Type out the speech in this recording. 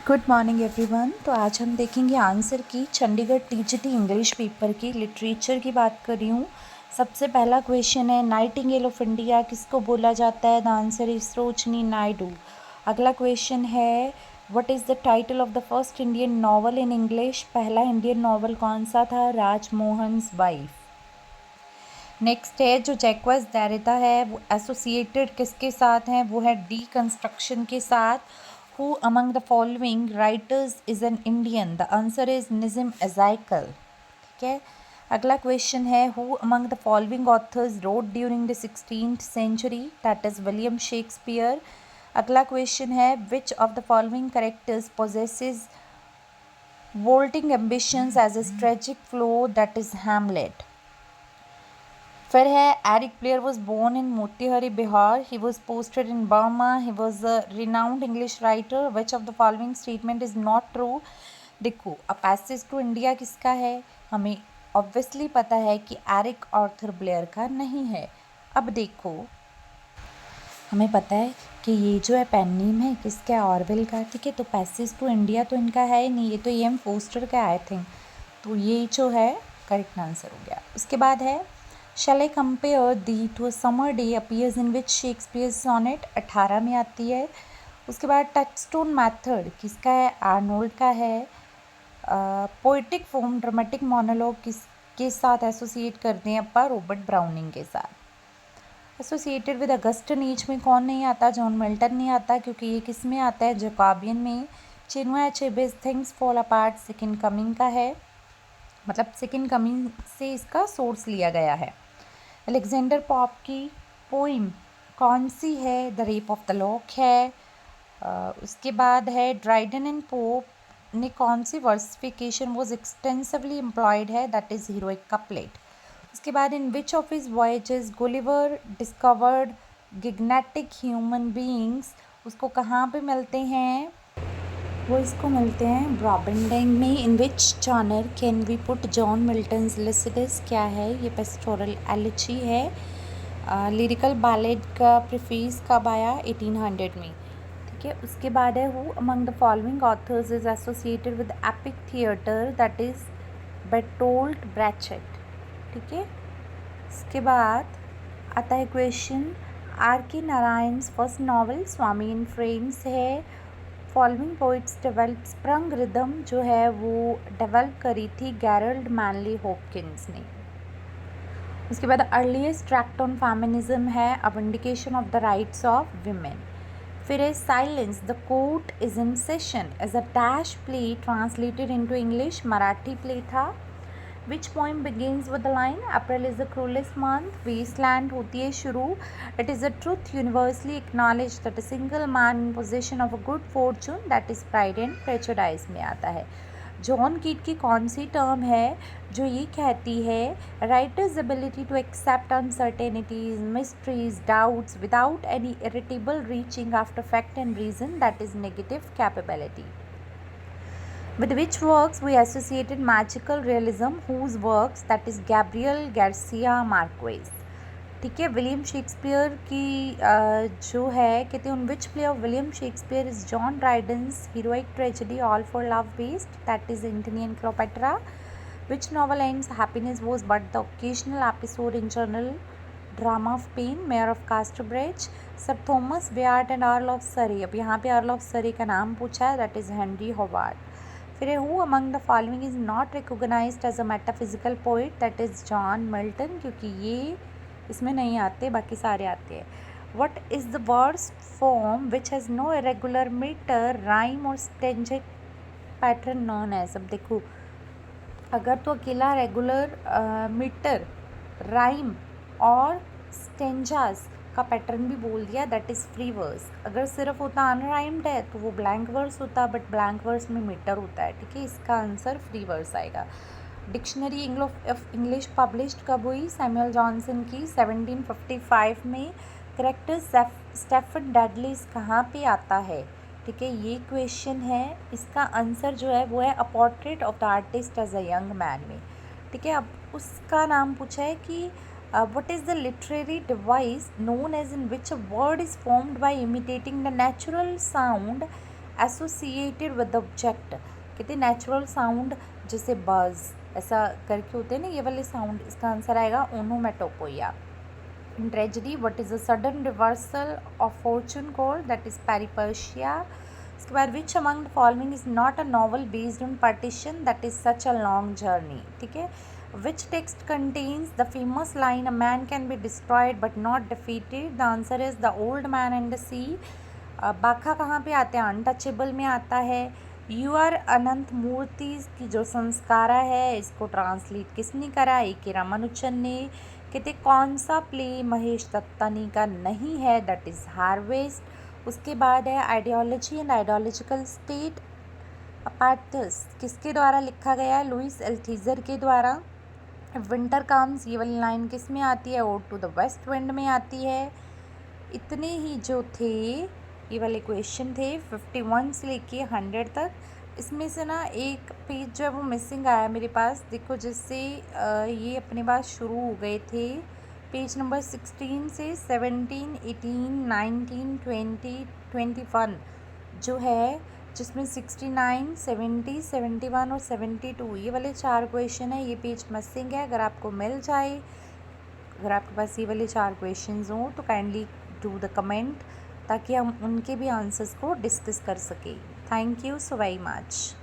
Good morning everyone. तो आज हम देखेंगे आंसर की चंडीगढ़ टीजीटी इंग्लिश पेपर की लिटरेचर की बात कर रही हूँ। सबसे पहला क्वेश्चन है, नाइटिंगेल ऑफ इंडिया किसको बोला जाता है? The answer is Sarojini Naidu. अगला क्वेश्चन है, what is the title of the first Indian novel in English? पहला इंडियन नॉवल कौन सा था? राजमोहन्स वाइफ। नेक्स्ट है, जो जैक्वास डेरिडा है वो एसोसिएटेड किसके साथ हैं? वो है डीकंस्ट्रक्शन के साथ। Who among the following writers is an Indian? The answer is Nizam Ezekiel। ठीक है। अगला क्वेश्चन है, Who among the following authors wrote during the 16th century? That is William Shakespeare। अगला क्वेश्चन है, Which of the following characters possesses vaulting ambitions as a tragic flow? That is Hamlet। फिर है, Eric Blair was born in Motihari Bihar. He was posted in Burma. He was a renowned English writer. Which of the following statement is not true? देखो, a passage to India किसका है? हमें obviously पता है कि Eric Arthur Blair का नहीं है। अब देखो, हमें पता है कि ये जो है पेन नेम है किसका? ऑरवेल का। ठीक है, तो पैसेज टू इंडिया तो इनका है ही नहीं, ये तो एम फोस्टर का आई थिंक। तो ये जो है करेक्ट आंसर हो गया। उसके बाद है, shall I compare thee to a summer day appears in which Shakespeare sonnet? 18 में आती है। उसके बाद टचस्टोन मैथड किसका है? आर्नोल्ड का है। पोइटिक फॉर्म ड्रामेटिक मोनोलॉग किसके साथ एसोसिएट करते हैं अपन? रॉबर्ट ब्राउनिंग के साथ। एसोसिएटेड विद अगस्टन एज में कौन नहीं आता? जॉन मिल्टन नहीं आता, क्योंकि ये किस में आता है? जैकबियन में। Chinua Achebe's things fall apart second coming का है, मतलब सेकंड कमिंग से इसका सोर्स लिया गया है। अलेक्जेंडर पॉप की पोइम कौन सी है? The rape of the lock है। उसके बाद है, ड्राइडन एंड पोप ने कौन सी वर्सिफिकेशन वॉज एक्सटेंसिवली एम्प्लॉयड है? That is heroic couplet. उसके बाद, in which of his voyages Gulliver discovered gigantic human beings? उसको कहाँ पे मिलते हैं? वो इसको मिलते हैं ब्राबेंडेंग में। In which genre can we put John Milton's Lycidas? क्या है ये? पेस्टोरल एलिची है। लिरिकल बैलेड का प्रीफेस कब आया? 1800 में। ठीक है। उसके बाद है, who among the following authors is associated with epic theatre? That is Bertolt Brecht. ठीक है। उसके बाद आता है question, R K Narayan first novel Swami in frames है। Following poets develop sprung rhythm जो है वो डेवलप करी थी गैरल्ड मैनली हॉपकिंस ने। उसके बाद अर्लीस्ट ट्रैक्ट ऑन फेमिनिज्म है, a vindication of the rights of women. फिर है, silence the court is in session as a dash play translated into English. Marathi play था। Which poem begins with the line, April is the cruelest month? Wasteland होती है शुरू। It is a truth universally acknowledged that a single man in possession of a good fortune, that is Pride and Prejudice में आता है। John कीट की कौन सी term है जो ये कहती है, writer's ability to accept uncertainties, mysteries, doubts without any irritable reaching after fact and reason, that is negative capability. With which works we associated magical realism? Whose works? That is Gabriel Garcia Marquez। ठीक है। William Shakespeare की जो है कहते हैं, on which play of William Shakespeare is John Dryden's heroic tragedy all for love based? That is Antony and Cleopatra. Which novel ends happiness was but the occasional episode in general drama of pain? Mayor of Casterbridge. Sir Thomas बेयार्ड and earl of Surrey. अब यहाँ पे earl of सरी का नाम पूछा है, that is Henry Howard. फिर who among the following is not recognised as a metaphysical poet? That is John Milton, क्योंकि ये इसमें नहीं आते, बाकी सारे आते हैं। What is the verse form which has no irregular metre, rhyme और स्टेंजिक पैटर्न नॉन एज? अब देखो, अगर तो अकेला रेगुलर मीटर, राइम और स्टेंजास का पैटर्न भी बोल दिया, दैट इज़ फ्री वर्स। अगर सिर्फ होता अनराइम्ड है तो वो ब्लैंक वर्स होता, बट ब्लैंक वर्स में मीटर होता है। ठीक है, इसका आंसर फ्री वर्स आएगा। डिक्शनरी ऑफ इंग्लिश पब्लिश्ड कब हुई? सैमुअल जॉनसन की 1755 में। करेक्टर स्टेफन डैडलीज कहाँ पे आता है? ठीक है, ये क्वेश्चन है। इसका आंसर जो है वो है a portrait of the artist as a young man में। ठीक है, अब उसका नाम पूछा है कि what is the literary device known as in which a word is formed by imitating the natural sound associated with object, कहते नेचुरल साउंड जैसे बज ऐसा करके होते हैं ना ये वाले साउंड, इसका आंसर आएगा onomatopoeia. Tragedy, what is a sudden reversal of fortune course, that is peripeteia. उसके बाद which among the following is not a novel based on partition, that is such a long journey, ठीक है। Which text contains the famous line a man can be destroyed but not defeated, the answer is the old man and the sea. Bakha कहाँ पे आते हैं, untouchable में आता है। You are अनंत मूर्ति की जो संस्कारा है इसको ट्रांसलेट किसने करा, ए के रामानुजन ने। कहते कौन सा प्ले महेश दत्तानी का नहीं है, दैट इज़ हार्वेस्ट। उसके बाद है ideology and ideological state apparatus, किसके द्वारा लिखा गया है, लुइस एल्थीजर के द्वारा। विंटर कम्स, ये वाली लाइन किस में आती है, ode to the west wind में आती है। इतने ही जो थे ये वाले क्वेश्चन थे 51 से लेके 100 तक। इसमें से ना एक पेज जो है वो मिसिंग आया मेरे पास, देखो जिससे ये अपने पास शुरू हो गए थे पेज नंबर 16 से 17, 18, 19, 20, 21 जो है, जिसमें 69, 70, 71 और 72 ये वाले 4 क्वेश्चन है, ये पेज मिसिंग है। अगर आपको मिल जाए, अगर आपके पास ये वाले 4 क्वेश्चंस हों तो काइंडली डू द कमेंट, ताकि हम उनके भी आंसर्स को डिस्कस कर सकें। Thank you so very much.